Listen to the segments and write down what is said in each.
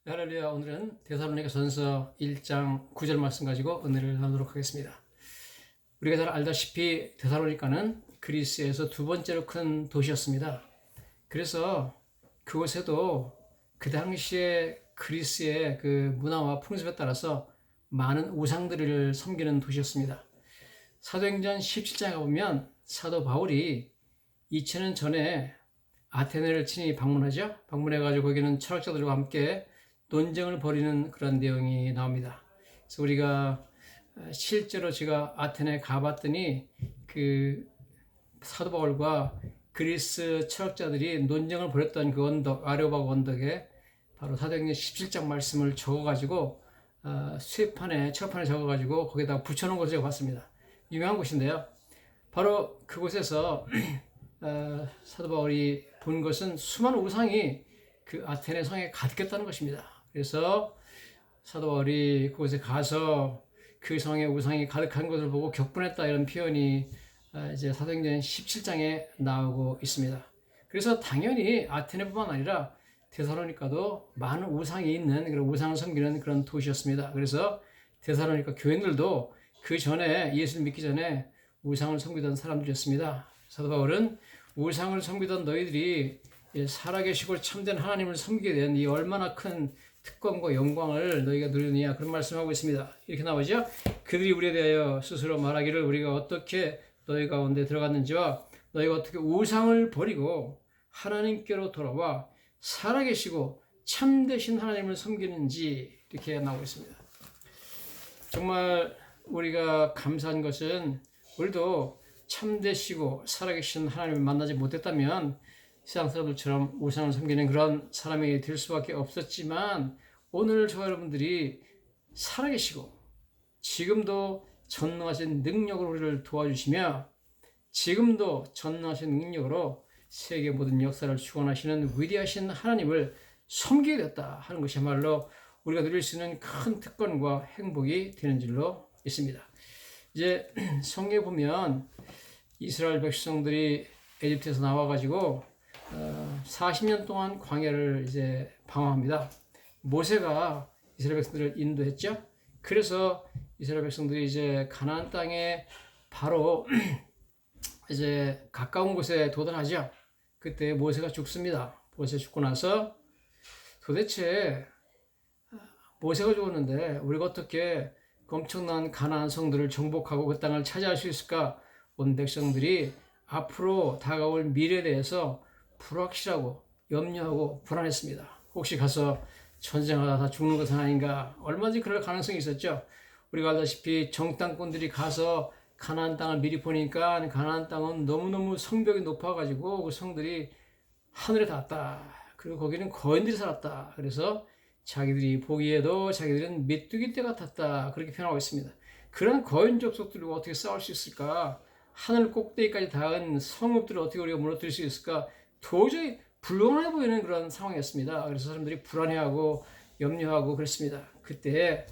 할렐루야. 오늘은 데살로니가전서 1장 9절 말씀 가지고 은혜를 나누도록 하겠습니다. 우리가 잘 알다시피 데살로니가는 그리스에서 두 번째로 큰 도시였습니다. 그래서 그곳에도 그 당시에 그리스의 그 문화와 풍습에 따라서 많은 우상들을 섬기는 도시였습니다. 사도행전 17장에 보면 사도 바울이 2000년 전에 아테네를 친히 방문하죠. 방문해가지고 거기는 철학자들과 함께 논쟁을 벌이는 그런 내용이 나옵니다. 그래서 우리가 실제로 제가 아테네 가봤더니 그 사도 바울과 그리스 철학자들이 논쟁을 벌였던 그 언덕, 아레오바고 언덕에 바로 사도행전 17장 말씀을 적어가지고 쇠판에, 철판에 적어가지고 거기다가 붙여놓은 것을 제가 봤습니다. 유명한 곳인데요. 바로 그곳에서 사도 바울이 본 것은 수많은 우상이 그 아테네 성에 가득했다는 것입니다. 그래서 사도 바울이 그곳에 가서 그 성에 우상이 가득한 것을 보고 격분했다, 이런 표현이 이제 사도행전 17장에 나오고 있습니다. 그래서 당연히 아테네뿐만 아니라 데살로니가도 많은 우상이 있는, 그런 우상을 섬기는 그런 도시였습니다. 그래서 데살로니가 교인들도 그 전에, 예수를 믿기 전에 우상을 섬기던 사람들이었습니다. 사도 바울은 우상을 섬기던 너희들이 살아계시고 참된 하나님을 섬기게 된 이 얼마나 큰 특권과 영광을 너희가 누리느냐, 그런 말씀하고 있습니다. 이렇게 나오죠. 그들이 우리에 대하여 스스로 말하기를 우리가 어떻게 너희 가운데 들어갔는지와 너희가 어떻게 우상을 버리고 하나님께로 돌아와 살아계시고 참되신 하나님을 섬기는지, 이렇게 나오고 있습니다. 정말 우리가 감사한 것은 우리도 참되시고 살아계신 하나님을 만나지 못했다면 세상 사람들처럼 우상을 섬기는 그런 사람이 될 수밖에 없었지만, 오늘 저와 여러분들이 살아계시고 지금도 전능하신 능력으로 우리를 도와주시며 지금도 전능하신 능력으로 세계 모든 역사를 주관하시는 위대하신 하나님을 섬기게 됐다 하는 것이야말로 우리가 누릴 수 있는 큰 특권과 행복이 되는 줄로 있습니다. 이제 성경에 보면 이스라엘 백성들이 에집트에서 나와가지고 40년 동안 광야를 이제 방황합니다. 모세가 이스라엘 백성들을 인도했죠. 그래서 이스라엘 백성들이 이제 가나안 땅에 바로 이제 가까운 곳에 도달하죠. 그때 모세가 죽습니다. 모세 죽고 나서 도대체 모세가 죽었는데 우리가 어떻게 엄청난 가나안 성들을 정복하고 그 땅을 차지할 수 있을까? 온 백성들이 앞으로 다가올 미래에 대해서 불확실하고 염려하고 불안했습니다. 혹시 가서 전쟁하다 다 죽는 것은 아닌가? 얼마든지 그럴 가능성이 있었죠. 우리가 알다시피 정탐꾼들이 가서 가나안 땅을 미리 보니까 가나안 땅은 너무너무 성벽이 높아가지고 그 성들이 하늘에 닿았다. 그리고 거기는 거인들이 살았다. 그래서 자기들이 보기에도 자기들은 메뚜기 떼 같았다, 그렇게 표현하고 있습니다. 그런 거인 족속들과 어떻게 싸울 수 있을까? 하늘 꼭대기까지 닿은 성읍들을 어떻게 우리가 무너뜨릴 수 있을까? 도저히 불가능해 보이는 그런 상황이었습니다. 그래서 사람들이 불안해하고 염려하고 그랬습니다. 그때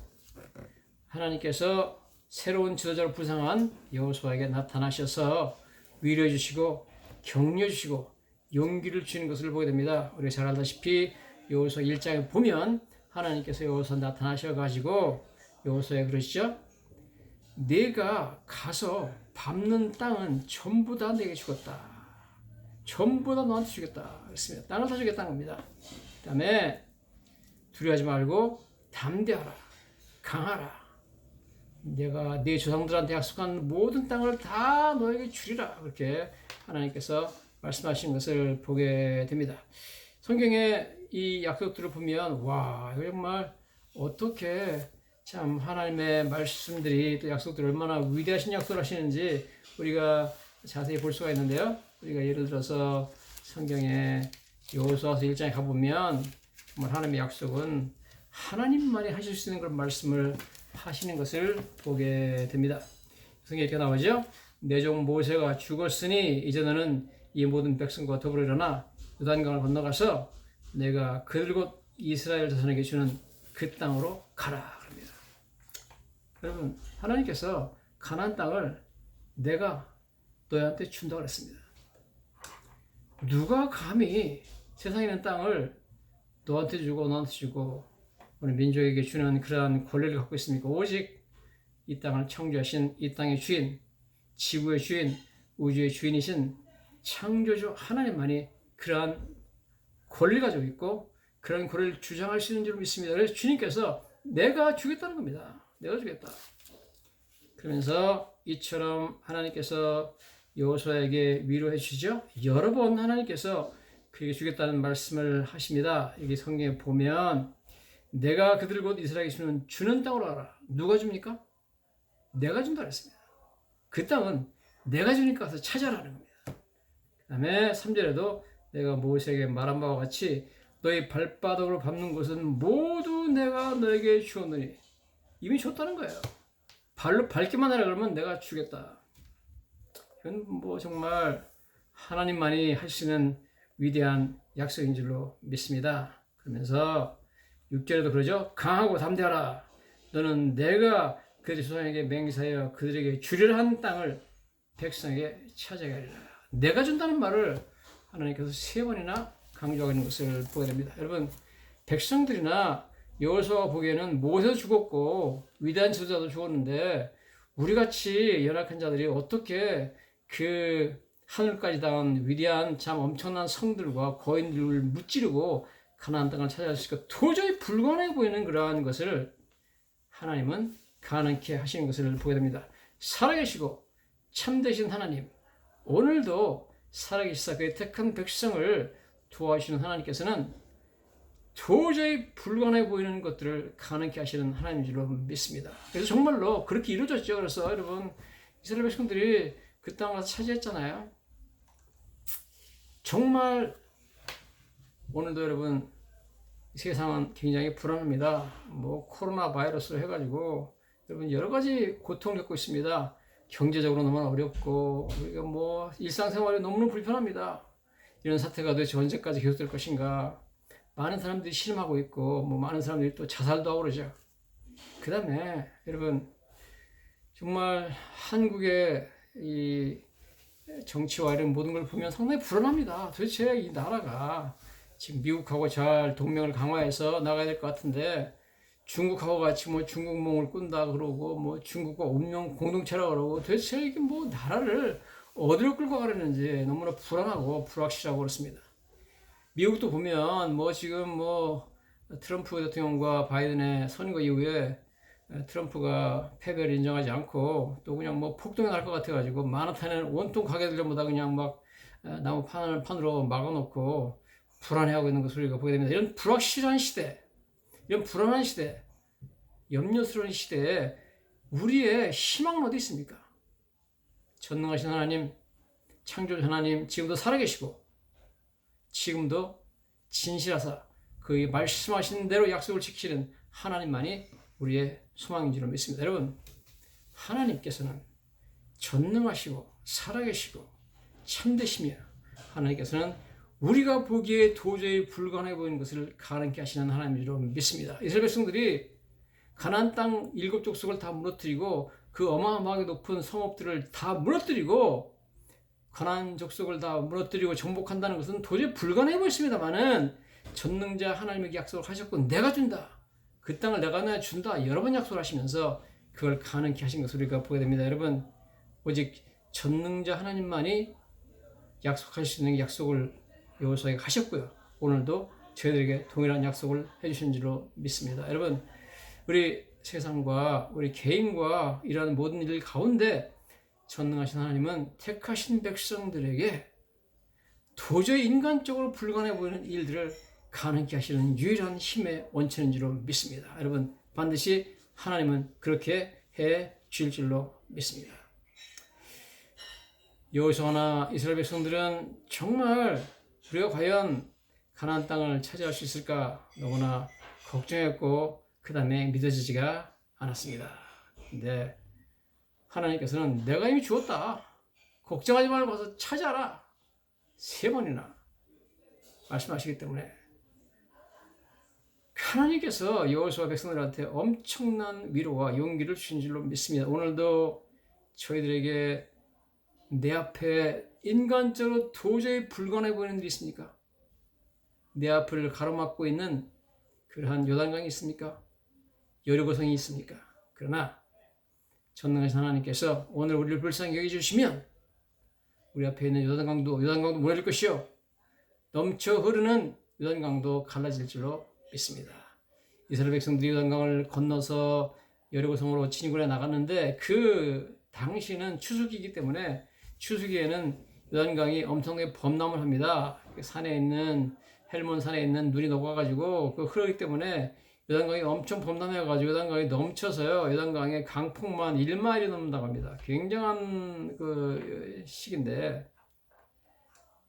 하나님께서 새로운 지도자로 부상한 여호수아에게 나타나셔서 위로해 주시고 격려해 주시고 용기를 주시는 것을 보게 됩니다. 우리가 잘 알다시피 여호수아 1장에 보면 하나님께서 여호수아 나타나셔가지고 여호수아에 그러시죠. 내가 가서 밟는 땅은 전부 다 내게 주겠다. 전부 다 너한테 주겠다. 그랬습니다. 땅을 다 주겠다는 겁니다. 그 다음에 두려워하지 말고 담대하라. 강하라. 내가 네 조상들한테 약속한 모든 땅을 다 너에게 주리라. 그렇게 하나님께서 말씀하신 것을 보게 됩니다. 성경에 이 약속들을 보면 와, 이거 정말 어떻게 참 하나님의 말씀들이, 또 약속들이 얼마나 위대하신 약속을 하시는지 우리가 자세히 볼 수가 있는데요. 우리가 예를 들어서 성경에 여호수아서 1장에 가보면 정말 하나님의 약속은 하나님만이 하실 수 있는 그런 말씀을 하시는 것을 보게 됩니다. 성경에 이렇게 나오죠. 내 종 모세가 죽었으니 이제 너는 이 모든 백성과 더불어 일어나 요단강을 건너가서 내가 그들 곧 이스라엘 자손에게 주는 그 땅으로 가라. 그럽니다. 여러분, 하나님께서 가나안 땅을 내가 너희한테 준다고 그랬습니다. 누가 감히 세상에 있는 땅을 너한테 주고 너한테 주고 우리 민족에게 주는 그러한 권리를 갖고 있습니까? 오직 이 땅을 창조하신 이 땅의 주인, 지구의 주인, 우주의 주인이신 창조주 하나님만이 그러한 권리를 가지고 있고 그런 권리를 주장할 수 있는 줄 믿습니다. 그래서 주님께서 내가 주겠다는 겁니다. 내가 주겠다. 그러면서 이처럼 하나님께서 여호수아에게 위로해 주시죠. 여러 번 하나님께서 그에게 주겠다는 말씀을 하십니다. 여기 성경에 보면 내가 그들 곧 이스라엘에게 주는 땅으로 알아. 누가 줍니까? 내가 준다 그랬습니다. 그 땅은 내가 주니까 가서 찾아라는 겁니다. 그 다음에 3절에도 내가 모세에게 말한 바와 같이 너희 발바닥으로 밟는 것은 모두 내가 너에게 주었느니 이미 줬다는 거예요. 발로 밟기만 하라 그러면 내가 주겠다. 이건 뭐 정말 하나님만이 하시는 위대한 약속인 줄로 믿습니다. 그러면서 6절에도 그러죠. 강하고 담대하라. 너는 내가 그들의 조상에게 맹세하여 그들에게 주리라 한 땅을 백성에게 찾아게 하리라. 내가 준다는 말을 하나님께서 3번이나 강조하고 있는 것을 보게 됩니다. 여러분, 백성들이나 여호수아가 보기에는 모세도 죽었고 위대한 지도자도 죽었는데 우리같이 연약한 자들이 어떻게 그 하늘까지 닿은 위대한 참 엄청난 성들과 거인들을 무찌르고 가나안 땅을 찾아갈 수 있을까? 도저히 불가능해 보이는 그러한 것을 하나님은 가능케 하시는 것을 보게 됩니다. 살아계시고 참되신 하나님, 오늘도 살아계시사 그의 택한 백성을 도와주시는 하나님께서는 도저히 불가능해 보이는 것들을 가능케 하시는 하나님인 줄로 믿습니다. 그래서 정말로 그렇게 이루어졌죠. 그래서 여러분, 이스라엘 백성들이 그 땅을 가서 차지했잖아요. 정말 오늘도 여러분 세상은 굉장히 불안합니다. 뭐 코로나 바이러스로 해가지고 여러분 여러 가지 고통을 겪고 있습니다. 경제적으로 너무 어렵고 우리가 뭐 일상생활이 너무너무 불편합니다. 이런 사태가 도대체 언제까지 계속될 것인가. 많은 사람들이 실망하고 있고 뭐 많은 사람들이 또 자살도 하고 그러죠. 그 다음에 여러분 정말 한국의 이 정치와 이런 모든 걸 보면 상당히 불안합니다. 도대체 이 나라가 지금 미국하고 잘 동맹을 강화해서 나가야 될 것 같은데 중국하고 같이 뭐 중국몽을 꾼다 그러고 뭐 중국과 운명 공동체라 그러고 도대체 이게 뭐 나라를 어디로 끌고 가려는지 너무나 불안하고 불확실하고 그렇습니다. 미국도 보면 뭐 지금 뭐 트럼프 대통령과 바이든의 선거 이후에 트럼프가 패배를 인정하지 않고 또 그냥 뭐 폭동이 날 것 같아가지고 마나탄에는 온통 가게들 전부 다 그냥 막 나무 판으로 막아놓고 불안해하고 있는 것을 우리가 보게 됩니다. 이런 불확실한 시대, 이런 불안한 시대, 염려스러운 시대에 우리의 희망은 어디 있습니까? 전능하신 하나님, 창조주 하나님 지금도 살아계시고 지금도 진실하사 그 말씀하신 대로 약속을 지키는 하나님만이 우리의 소망인 줄 믿습니다. 여러분, 하나님께서는 전능하시고 살아계시고 참되시며 하나님께서는 우리가 보기에 도저히 불가능해 보이는 것을 가능케 하시는 하나님인 줄 믿습니다. 이스라엘 백성들이 가나안 땅 7족속을 다 무너뜨리고 그 어마어마하게 높은 성읍들을 다 무너뜨리고 가나안 족속을 다 무너뜨리고 정복한다는 것은 도저히 불가능해 보였습니다만은 전능자 하나님에게 약속을 하셨고 내가 준다. 그 땅을 내가 준다. 여러 번 약속을 하시면서 그걸 가능케 하신 것을 우리가 보게 됩니다. 여러분, 오직 전능자 하나님만이 약속할 수 있는 약속을 여호수아에게 하셨고요. 오늘도 저희들에게 동일한 약속을 해주신 줄로 믿습니다. 여러분, 우리 세상과 우리 개인과 이러한 모든 일 가운데 전능하신 하나님은 택하신 백성들에게 도저히 인간적으로 불가능해 보이는 일들을 가능케 하시는 유일한 힘의 원천인 줄로 믿습니다. 여러분, 반드시 하나님은 그렇게 해 주실 줄로 믿습니다. 여호수아나 이스라엘 백성들은 정말 우리가 과연 가나안 땅을 차지할 수 있을까 너무나 걱정했고 그 다음에 믿어지지가 않았습니다. 근데 하나님께서는 내가 이미 주었다. 걱정하지 말고 가서 찾아라. 3번이나 말씀하시기 때문에 하나님께서 여호수아 백성들한테 엄청난 위로와 용기를 주신 줄로 믿습니다. 오늘도 저희들에게 내 앞에 인간적으로 도저히 불가능해 보이는 일이 있습니까? 내 앞을 가로막고 있는 그러한 요단강이 있습니까? 여리고성이 있습니까? 그러나 전능하신 하나님께서 오늘 우리를 불쌍히 여겨주시면 우리 앞에 있는 요단강도 무너질 것이요 넘쳐 흐르는 요단강도 갈라질 줄로 믿습니다. 이스라엘 백성들이 요단강을 건너서 여리고성으로 진군해 나갔는데 그 당시는 추수기이기 때문에 추수기에는 요단강이 엄청나게 범람을 합니다. 산에 있는 헬몬 산에 있는 눈이 녹아가지고 그 흐르기 때문에 요단강이 엄청 범람해가지고 요단강이 넘쳐서요. 요단강의 강폭만 1마일이 넘는다고 합니다. 굉장한 그 시기인데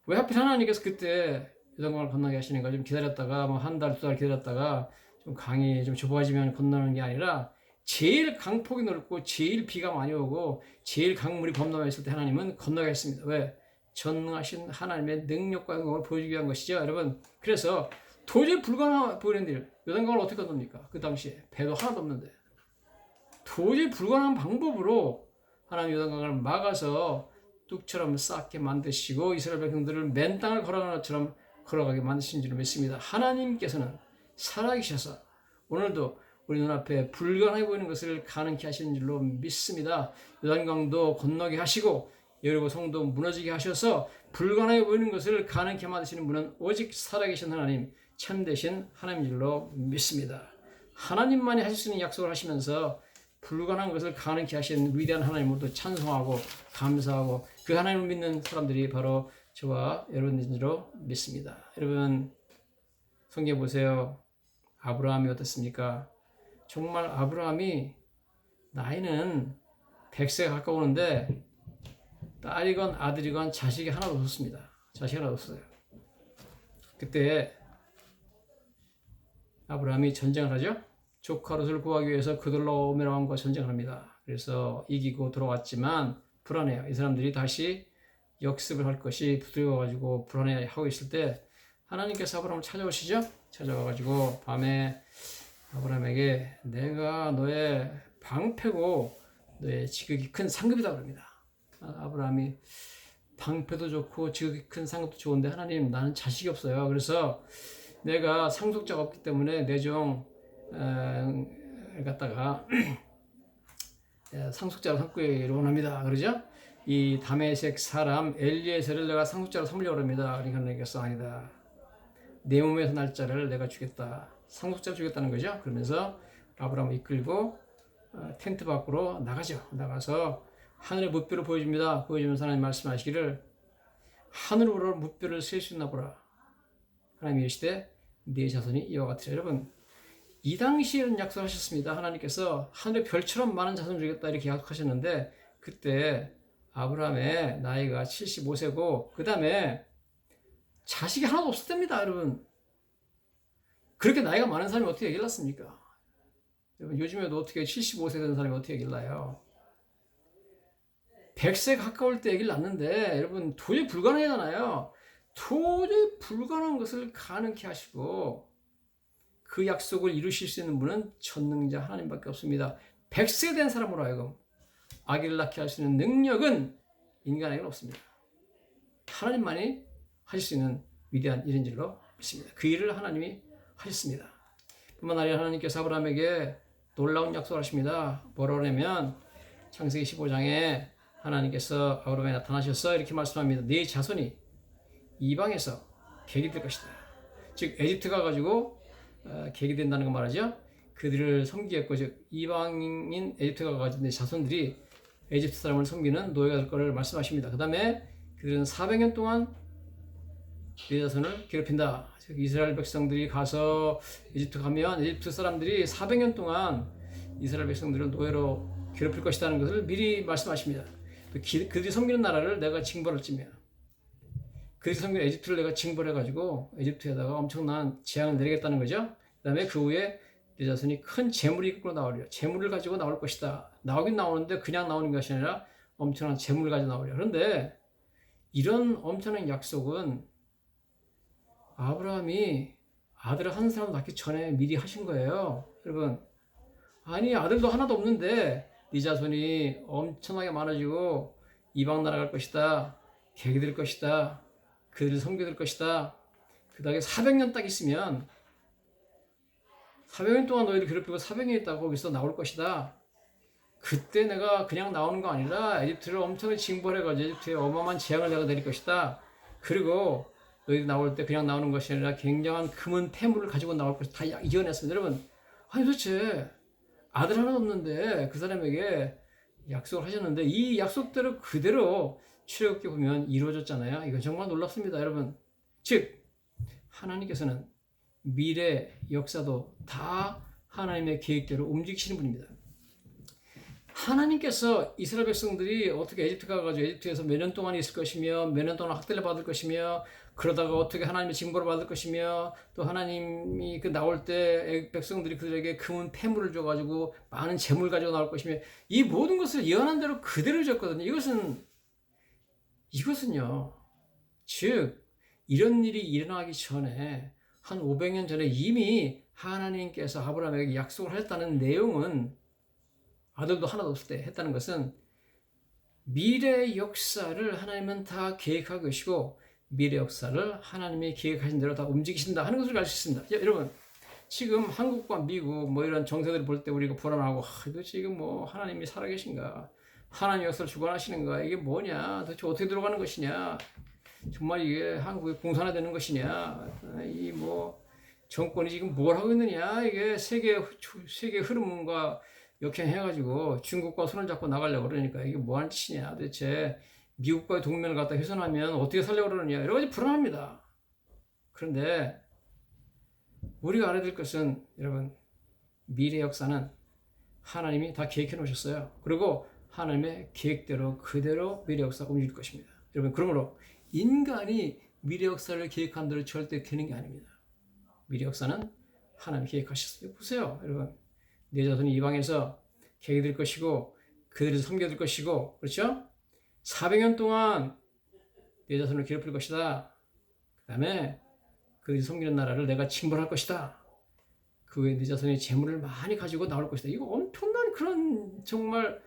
왜 하필 하나님께서 그때 요단강을 건너게 하시는가? 좀 기다렸다가 뭐 한 달, 두 달 기다렸다가 좀 강이 좀 좁아지면 건너는 게 아니라 제일 강폭이 넓고 제일 비가 많이 오고 제일 강물이 범람했을 때 하나님은 건너게 했습니다. 왜? 전능하신 하나님의 능력과 영광을 보여주기 위한 것이죠. 여러분, 그래서 도저히 불가능한 보이는 일, 요단강을 어떻게 건넙니까? 그 당시에 배도 하나도 없는데 도저히 불가능한 방법으로 하나님 요단강을 막아서 뚝처럼 쌓게 만드시고 이스라엘 백성들을 맨 땅을 걸어가는 것처럼 걸어가게 만드신 줄 믿습니다. 하나님께서는 살아계셔서 오늘도 우리 눈앞에 불가능해 보이는 것을 가능케 하시는 줄로 믿습니다. 요단강도 건너게 하시고 여리고 성도 무너지게 하셔서 불가능해 보이는 것을 가능케 만드시는 분은 오직 살아계신 하나님, 참되신 하나님인 줄로 믿습니다. 하나님만이 하실 수 있는 약속을 하시면서 불가능한 것을 가능케 하신 위대한 하나님으로도 찬송하고 감사하고 그 하나님을 믿는 사람들이 바로 저와 여러분인 줄로 믿습니다. 여러분 성경에 보세요. 아브라함이 어떻습니까? 정말 아브라함이 나이는 100세가 가까우는데 딸이건 아들이건 자식이 하나도 없었습니다. 자식이 하나도 없어요. 그때 아브라함이 전쟁을 하죠. 조카 롯을 구하기 위해서 그돌라오메 왕과 전쟁을 합니다. 그래서 이기고 돌아왔지만 불안해요. 이 사람들이 다시 역습을 할 것이 두려워가지고 불안해하고 있을 때 하나님께서 아브라함을 찾아오시죠. 찾아와가지고 밤에 아브라함에게 내가 너의 방패고 너의 지극히 큰 상급이다 그럽니다. 아브라함이 방패도 좋고 지극히 큰 상급도 좋은데 하나님 나는 자식이 없어요. 그래서 내가 상속자가 없기 때문에 내 종 갖다가 상속자로 삼기를 원합니다. 그러죠? 이 다메섹 사람 엘리에셀을 내가 상속자로 삼으려고 합니다. 그러니까 하나님께서 아니다. 내 몸에서 날 자를 내가 주겠다. 상속자로 주겠다는 거죠. 그러면서 아브라함을 이끌고 텐트 밖으로 나가죠. 나가서 하늘의 무뼈를 보여줍니다. 보여주면서 하나님 말씀하시기를 하늘으로 무뼈를 셀 수 있나 보라. 하나님이 이르시되 네 자손이 이와 같으리라. 여러분 이 당시에 이런 약속을 하셨습니다. 하나님께서 하늘의 별처럼 많은 자손을 주겠다 이렇게 약속하셨는데 그때 아브라함의 나이가 75세고 그 다음에 자식이 하나도 없었답니다. 여러분 그렇게 나이가 많은 사람이 어떻게 애기를 낳습니까? 여러분 요즘에도 어떻게 75세 된 사람이 어떻게 애기를 낳아요? 100세 가까울 때 애기를 낳는데 여러분 도저히 불가능하잖아요. 도저히 불가능한 것을 가능케 하시고 그 약속을 이루실 수 있는 분은 전능자 하나님밖에 없습니다. 100세 된 사람으로 하여금 아기를 낳게 할 수 있는 능력은 인간에게는 없습니다. 하나님만이 하실 수 있는 위대한 일인 줄로 믿습니다. 그 일을 하나님이 하셨습니다. 뿐만 아니라 하나님께서 아브라함에게 놀라운 약속을 하십니다. 뭐라고 하냐면 창세기 15장에 하나님께서 아브라함에 나타나셔서 이렇게 말씀합니다. 네 자손이 이방에서 객이 될 것이다. 즉 에집트 가가지고 객이 된다는 거 말하죠. 그들을 섬기겠고 즉 이방인 에집트 가가지고 내 자손들이 에집트 사람을 섬기는 노예가 될 것을 말씀하십니다. 그 다음에 그들은 400년 동안 네 자손을 괴롭힌다. 즉 이스라엘 백성들이 가서 에집트 가면 에집트 사람들이 400년 동안 이스라엘 백성들을 노예로 괴롭힐 것이라는 것을 미리 말씀하십니다. 그들이 섬기는 나라를 내가 징벌할지며 그들이 섬기는 에집트를 내가 징벌해가지고 에집트에다가 엄청난 재앙을 내리겠다는 거죠. 그 다음에 그 후에 네 자손이 큰 재물이 이끌고 나오려. 재물을 가지고 나올 것이다. 나오긴 나오는데 그냥 나오는 것이 아니라 엄청난 재물을 가지고 나오려. 그런데 이런 엄청난 약속은 아브라함이 아들을 한 사람 낳기 전에 미리 하신 거예요. 여러분 아니 아들도 하나도 없는데 네 자손이 엄청나게 많아지고 이방 나라 갈 것이다. 객이 될 것이다. 그들을 섬겨될 것이다. 그 다음에 400년 딱 있으면 400년 동안 너희를 괴롭히고 400년 있다가 거기서 나올 것이다. 그때 내가 그냥 나오는 거 아니라 에집트를 엄청나게 징벌해가지고 에집트에 어마어마한 재앙을 내가 내릴 것이다. 그리고 너희들 나올 때 그냥 나오는 것이 아니라 굉장한 금은 폐물을 가지고 나올 것이다. 다 이겨냈습니다. 여러분, 아니 도대체 아들 하나 없는데 그 사람에게 약속을 하셨는데 이 약속대로 그대로 출애굽기 보면 이루어졌잖아요. 이건 정말 놀랍습니다, 여러분. 즉 하나님께서는 미래 역사도 다 하나님의 계획대로 움직이시는 분입니다. 하나님께서 이스라엘 백성들이 어떻게 에집트 가가지고 에집트에서 몇 년 동안 있을 것이며 몇 년 동안 학대를 받을 것이며 그러다가 어떻게 하나님의 징벌을 받을 것이며 또 하나님이 그 나올 때 백성들이 그들에게 금은 폐물을 줘가지고 많은 재물 가지고 나올 것이며 이 모든 것을 예언한 대로 그대로 줬거든요. 이것은요, 즉 이런 일이 일어나기 전에 한 500년 전에 이미 하나님께서 아브라함에게 약속을 했다는 내용은 아들도 하나도 없을 때 했다는 것은 미래 역사를 하나님은 다 계획하고 계시고 미래 역사를 하나님이 계획하신 대로 다 움직이신다 하는 것을 알 수 있습니다. 여러분, 지금 한국과 미국 뭐 이런 정세들을 볼 때 우리가 불안하고 도대체 이거 뭐 하나님이 살아계신가, 하나님 역사를 주관하시는가, 이게 뭐냐, 도대체 어떻게 들어가는 것이냐, 정말 이게 한국이 공산화되는 것이냐, 이 뭐 정권이 지금 뭘 하고 있느냐, 이게 세계 흐름과 역행해가지고 중국과 손을 잡고 나가려고 그러니까 이게 뭐 하는 짓이냐, 도대체 미국과의 동맹을 갖다 훼손하면 어떻게 살려고 그러느냐, 여러 가지 불안합니다. 그런데 우리가 알아야 될 것은 여러분, 미래 역사는 하나님이 다 계획해 놓으셨어요. 그리고 하나님의 계획대로 그대로 미래 역사가 움직일 것입니다. 여러분, 그러므로 인간이 미래 역사를 계획한 대로 절대 되는 게 아닙니다. 미래 역사는 하나님이 계획하셨어요. 보세요, 여러분. 내 자손이 이방에서 계획될 것이고 그들을 섬겨줄 것이고, 그렇죠? 400년 동안 내 자손을 괴롭힐 것이다. 그 다음에 그들이 섬기는 나라를 내가 징벌할 것이다. 그 후에 내 자손이 재물을 많이 가지고 나올 것이다. 이거 엄청난 그런 정말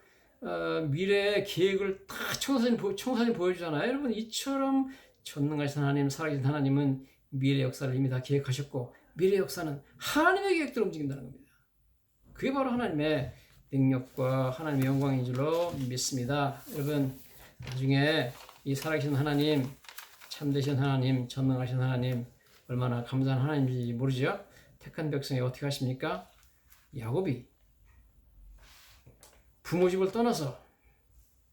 미래의 계획을 다 청사진 보여주잖아요. 여러분, 이처럼 전능하신 하나님, 살아계신 하나님은 미래 역사를 이미 다 계획하셨고 미래 역사는 하나님의 계획대로 움직인다는 겁니다. 그게 바로 하나님의 능력과 하나님의 영광인 줄로 믿습니다. 여러분, 나중에 이 살아계신 하나님, 참되신 하나님, 전능하신 하나님, 얼마나 감사한 하나님인지 모르죠? 택한 백성이 어떻게 하십니까? 야곱이 부모 집을 떠나서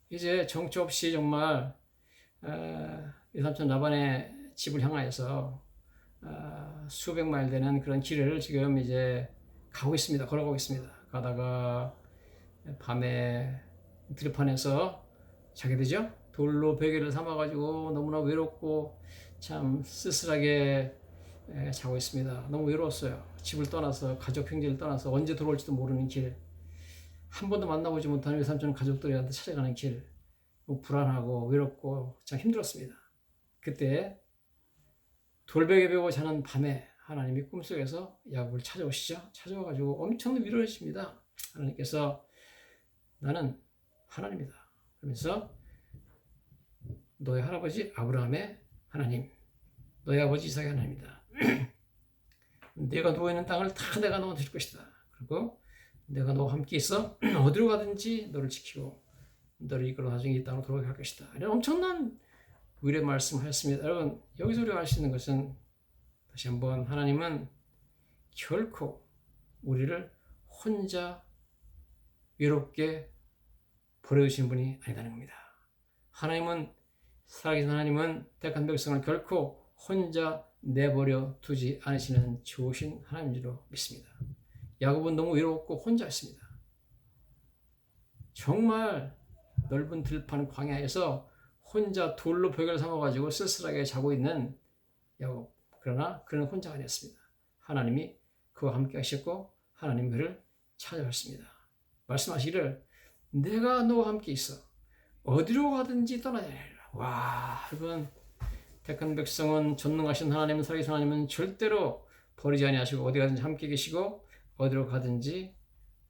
이제 정처 없이 정말 이삼촌 라반의 집을 향하여서 수백 마일 되는 그런 길을 지금 이제 가고 있습니다. 걸어가고 있습니다. 가다가 밤에 들판에서 자게 되죠. 돌로 베개를 삼아가지고 너무나 외롭고 참 쓸쓸하게 자고 있습니다. 너무 외로웠어요. 집을 떠나서, 가족 형제를 떠나서 언제 돌아올지도 모르는 길, 한 번도 만나보지 못하는 외삼촌 가족들한테 찾아가는 길, 불안하고 외롭고 참 힘들었습니다. 그때 돌베개 베고 자는 밤에 하나님이 꿈속에서 야곱을 찾아오시죠. 찾아와가지고 엄청난 위로를 해주십니다. 하나님께서 나는 하나님이다. 그러면서 너의 할아버지 아브라함의 하나님, 너의 아버지 이삭의 하나님이다. 내가 누워있는 땅을 다 내가 너한테 줄 것이다. 그리고 내가 너와 함께 있어 어디로 가든지 너를 지키고 너를 이끌어 나중에 이 땅으로 돌아가게 할 것이다. 이런 엄청난 위로의 말씀하셨습니다. 여러분, 여기서 우리가 알 수 있는 것은 다시 한번 하나님은 결코 우리를 혼자 외롭게 버려두신 분이 아니다는 겁니다. 하나님은, 살아계신 하나님은 택한 백성을 결코 혼자 내버려 두지 않으시는 좋으신 하나님인 줄로 믿습니다. 야곱은 너무 외롭고 혼자였습니다. 정말 넓은 들판 광야에서 혼자 돌로 벽을 삼아가지고 쓸쓸하게 자고 있는 야곱. 그러나 그는 혼자가 아니었습니다. 하나님이 그와 함께 하셨고 하나님이 그를 찾아왔습니다. 말씀하시기를 내가 너와 함께 있어 어디로 가든지 떠나지 않으리라. 와, 여러분, 택한 백성은 전능하신 하나님은, 살아계신 하나님은 절대로 버리지 아니하시고 어디 가든지 함께 계시고 어디로 가든지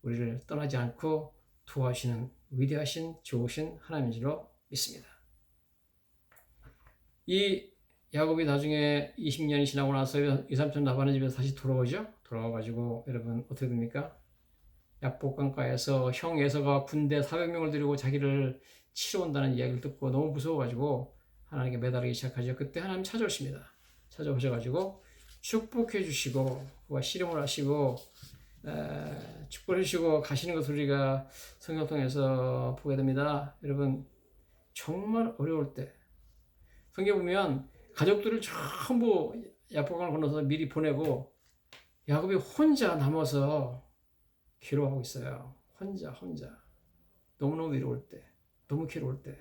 우리를 떠나지 않고 도와주시는 위대하신 좋으신 하나님인 줄로 믿습니다. 이 야곱이 나중에 20년이 지나고 나서 이삼촌 라반의 집에서 다시 돌아오죠. 돌아와가지고 여러분 어떻게 됩니까? 약복강가에서 형 에서가 군대 400명을 데리고 자기를 치러 온다는 이야기를 듣고 너무 무서워가지고 하나님께 매달리기 시작하죠. 그때 하나님 찾아오십니다. 찾아오셔가지고 축복해 주시고 그와 씨름을 하시고 축복해 주시고 가시는 것을 우리가 성경 통해서 보게 됩니다. 여러분 정말 어려울 때 성경 보면 가족들을 전부 야복강을 건너서 미리 보내고 야곱이 혼자 남아서 괴로워하고 있어요. 혼자 너무너무 외로울 때 너무 괴로울 때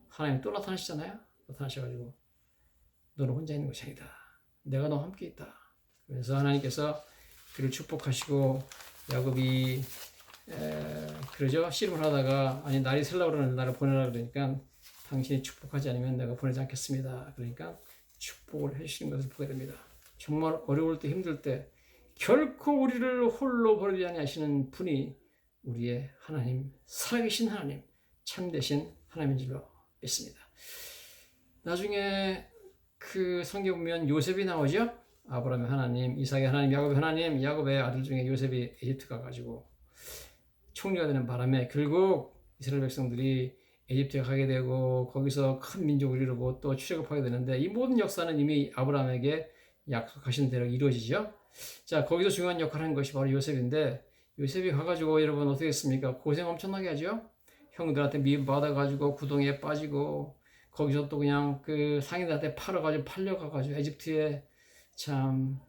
하나님 또 나타나시잖아요. 나타나셔가지고 너는 혼자 있는 것이 아니다. 내가 너와 함께 있다. 그래서 하나님께서 그를 축복하시고 야곱이 그러죠. 씨름을 하다가 아니 날이 새려고 그러는데 나를 보내라 그러니까 당신이 축복하지 않으면 내가 보내지 않겠습니다. 그러니까 축복을 해주시는 것을 보게 됩니다. 정말 어려울 때 힘들 때 결코 우리를 홀로 버리지 아니하시는 분이 우리의 하나님, 살아계신 하나님, 참되신 하나님인 줄로 믿습니다. 나중에 그 성경 보면 요셉이 나오죠. 아브라함의 하나님, 이삭의 하나님, 야곱의 하나님, 야곱의 아들 중에 요셉이 에집트 가가지고 총리가 되는 바람에 결국 이스라엘 백성들이 에집트에 가게 되고 거기서 큰 민족을 이루고 또 출애굽하게 되는데 이 모든 역사는 이미 아브라함에게 약속하신 대로 이루어지죠. 자, 거기서 중요한 역할을 한 것이 바로 요셉인데 요셉이 가가지고 여러분 어떻게 했습니까? 고생 엄청나게 하죠. 형들한테 미움받아가지고 구덩이에 빠지고 거기서 또 그냥 그 상인들한테 팔려가가지고 에집트에 참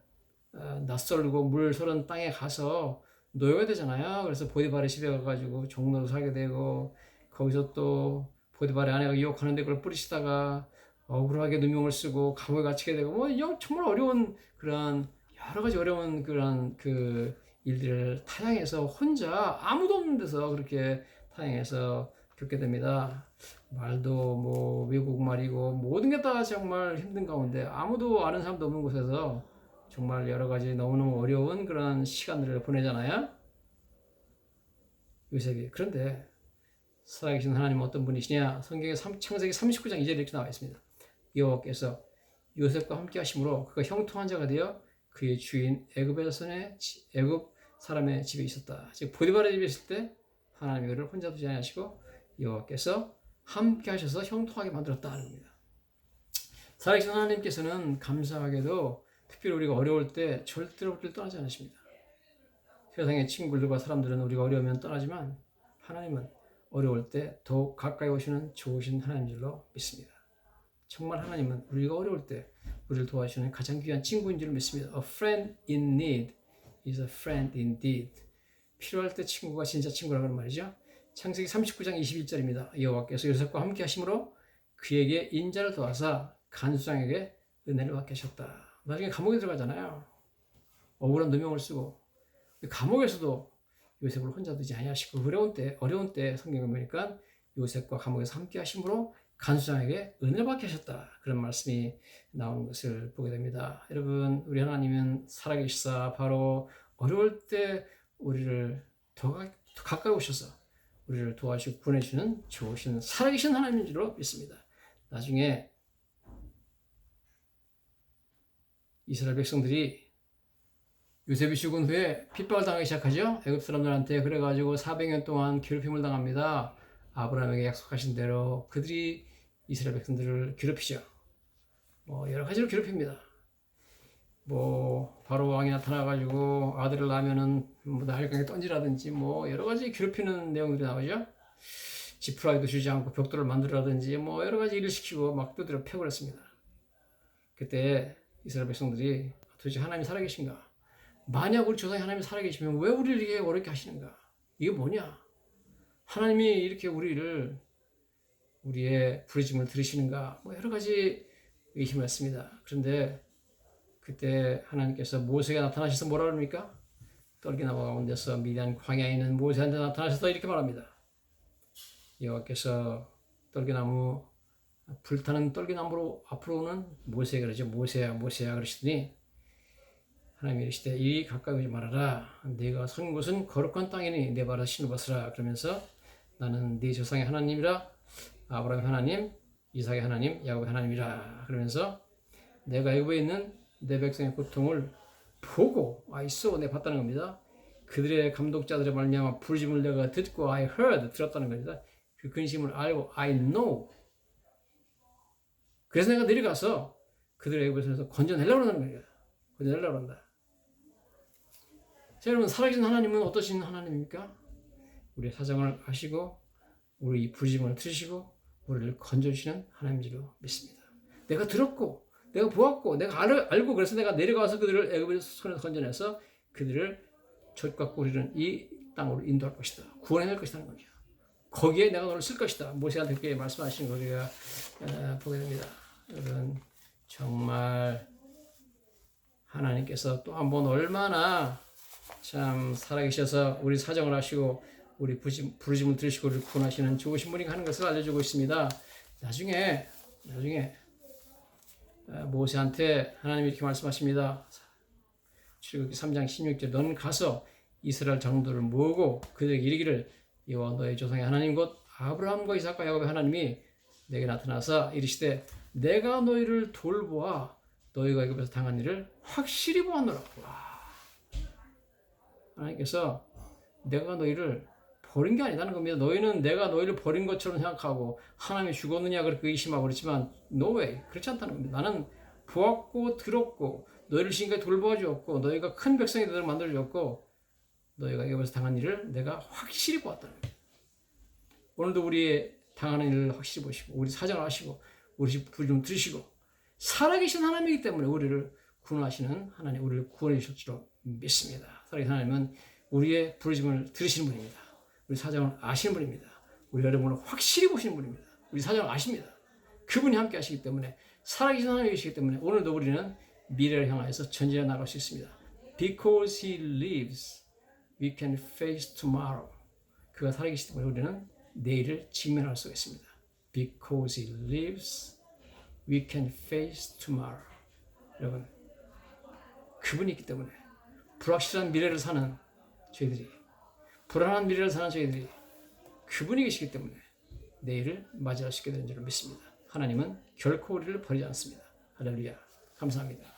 낯설고 물 서른 땅에 가서 노예가 되잖아요. 그래서 보디발의 집에 가가지고 종로로 살게 되고 거기서 또 보디발의 아내가 유혹하는데 그걸 뿌리시다가 억울하게 누명을 쓰고 감옥에 갇히게 되고 뭐 정말 어려운 그런 여러 가지 어려운 그런 그 일들을 타향해서 혼자 아무도 없는 데서 그렇게 타향해서 겪게 됩니다. 말도 뭐 외국말이고 모든 게 다 정말 힘든 가운데 아무도 아는 사람도 없는 곳에서 정말 여러 가지 너무너무 어려운 그런 시간들을 보내잖아요. 요셉이. 그런데 살아계신 하나님은 어떤 분이시냐? 성경의 창세기 39장 2절에 이렇게 나와 있습니다. 여호와께서 요셉과 함께 하심으로 그가 형통한 자가 되어 그의 주인 애굽 사람의 집에 있었다. 즉 보디발의 집에 있을 때 하나님이 그를 혼자 두지 아니하시고 여호와께서 함께 하셔서 형통하게 만들었다는 겁니다. 살아계신 하나님께서는 감사하게도 특별히 우리가 어려울 때 절대로 우리를 떠나지 않으십니다. 세상의 친구들과 사람들은 우리가 어려우면 떠나지만 하나님은 어려울 때 더욱 가까이 오시는 좋으신 하나님인 줄로 믿습니다. 정말 하나님은 우리가 어려울 때 우리를 도와주시는 가장 귀한 친구인 줄 믿습니다. A friend in need is a friend indeed. 필요할 때 친구가 진짜 친구라고 하는 말이죠. 창세기 39장 21절입니다. 여호와께서 요셉과 함께 하심으로 그에게 인자를 도와사 간수장에게 은혜를 받게 하셨다. 나중에 감옥에 들어가잖아요. 억울한 누명을 쓰고 감옥에서도 요셉을 혼자 두지 아니하시고 어려운 때 성경을 보니까 요셉과 감옥에서 함께 하심으로 간수장에게 은혜를 받게 하셨다. 그런 말씀이 나오는 것을 보게 됩니다. 여러분 우리 하나님은 살아계시사 바로 어려울 때 우리를 더 가까이 오셔서 우리를 도와주시고 구원해주는 좋으신 살아계신 하나님인 줄로 믿습니다. 나중에 이스라엘 백성들이 요셉이 죽은 후에 핍박을 당하기 시작하죠. 애굽 사람들한테. 그래가지고 400년 동안 괴롭힘을 당합니다. 아브라함에게 약속하신 대로 그들이 이스라엘 백성들을 괴롭히죠. 뭐 여러 가지로 괴롭힙니다. 뭐 바로 왕이 나타나가지고 아들을 낳으면은 뭐 나일강에 던지라든지 뭐 여러 가지 괴롭히는 내용들이 나오죠. 지푸라기도 주지 않고 벽돌을 만들라든지 뭐 여러 가지 일을 시키고 막 두드려 패고 그랬습니다. 그때 이스라엘 백성들이 도대체 하나님이 살아계신가? 만약 우리 조상이 하나님이 살아계시면 왜 우리를 이렇게 어렵게 하시는가? 이게 뭐냐? 하나님이 이렇게 우리의 부르심을 들으시는가? 뭐 여러 가지 의심을 했습니다. 그런데 그때 하나님께서 모세에게 나타나셔서 뭐라 그럽니까? 떨기나무 가운데서 미디안 광야에 있는 모세한테 나타나셔서 이렇게 말합니다. 여호와께서 떨기나무 불타는 떨기나무로 앞으로 오는 모세에게 그러죠. 모세야 그러시더니 하나님이 이르시되 이리 가까이 오지 말아라. 네가 선 곳은 거룩한 땅이니 내 발을 신어봤으라. 그러면서 나는 네 조상의 하나님이라. 아브라함의 하나님, 이삭의 하나님, 야곱의 하나님이라. 그러면서 내가 애굽에 있는 내 백성의 고통을 보고 I saw 내 봤다는 겁니다. 그들의 감독자들의 말미암아 부르심을 내가 듣고 I heard 들었다는 겁니다. 그 근심을 알고 I know. 그래서 내가 내려가서 그들의 애굽에서 건져내려고 하는 거예요. 건져내려고 한다. 자, 여러분 살아계신 하나님은 어떠신 하나님입니까? 우리의 사정을 아시고 우리 부르심을 들으시고 우리를 건져주시는 하나님인 줄로 믿습니다. 내가 들었고 내가 보았고 내가 알고 그래서 내가 내려가서 그들을 애굽의 손에서 건져내서 그들을 젖과 꿀이는 이 땅으로 인도할 것이다. 구원해낼 것이라는 거죠. 거기에 내가 너를 쓸 것이다. 모세한테 그렇게 말씀하시는 걸 우리가 보게 됩니다. 여러분 정말 하나님께서 또 한 번 얼마나 참 살아계셔서 우리 사정을 하시고 우리 부르심을 들으시고 우리를 구원하시는 좋으신 분이 하는 것을 알려주고 있습니다. 나중에 모세한테 하나님이 이렇게 말씀하십니다. 출애굽기 3장 16절 너는 가서 이스라엘 장로들을 모으고 그들에게 이르기를 여호와 너의 조상의 하나님 곧 아브라함과 이삭과 야곱의 하나님이 내게 나타나서 이르시되 내가 너희를 돌보아 너희가 애굽에서 당한 일을 확실히 보았노라. 하나님께서 내가 너희를 버린 게 아니라는 겁니다. 너희는 내가 너희를 버린 것처럼 생각하고 하나님이 죽었느냐 그렇게 의심하고 그렇지만 no way 그렇지 않다는 겁니다. 나는 보았고 들었고 너희를 지금까지 돌보아주었고 너희가 큰 백성이 되도록 만들어주었고 너희가 애굽에서 당한 일을 내가 확실히 보았다는 겁니다. 오늘도 우리의 당하는 일을 확실히 보시고 우리 사정을 아시고 우리 부르심 들으시고 살아계신 하나님이기 때문에 우리를 구원하시는 하나님 우리를 구원해 주실 줄 믿습니다. 살아계신 하나님은 우리의 부르심을 들으시는 분입니다. 우리 사정을 아시는 분입니다. 우리 여러분을 확실히 보시는 분입니다. 우리 사정을 아십니다. 그분이 함께 하시기 때문에 살아계신 하나님이시기 때문에 오늘도 우리는 미래를 향하여서 전진해 나갈 수 있습니다. Because He lives, we can face tomorrow. 그가 살아계시기 때문에 우리는 내일을 직면할 수가 있습니다. Because He lives, we can face tomorrow. 여러분, 그분이 있기 때문에 불확실한 미래를 사는 저희들이 불안한 미래를 사는 저희들이 그분이 계시기 때문에 내일을 맞이할 수 있게 되는 줄 믿습니다. 하나님은 결코 우리를 버리지 않습니다. 할렐루야. 감사합니다.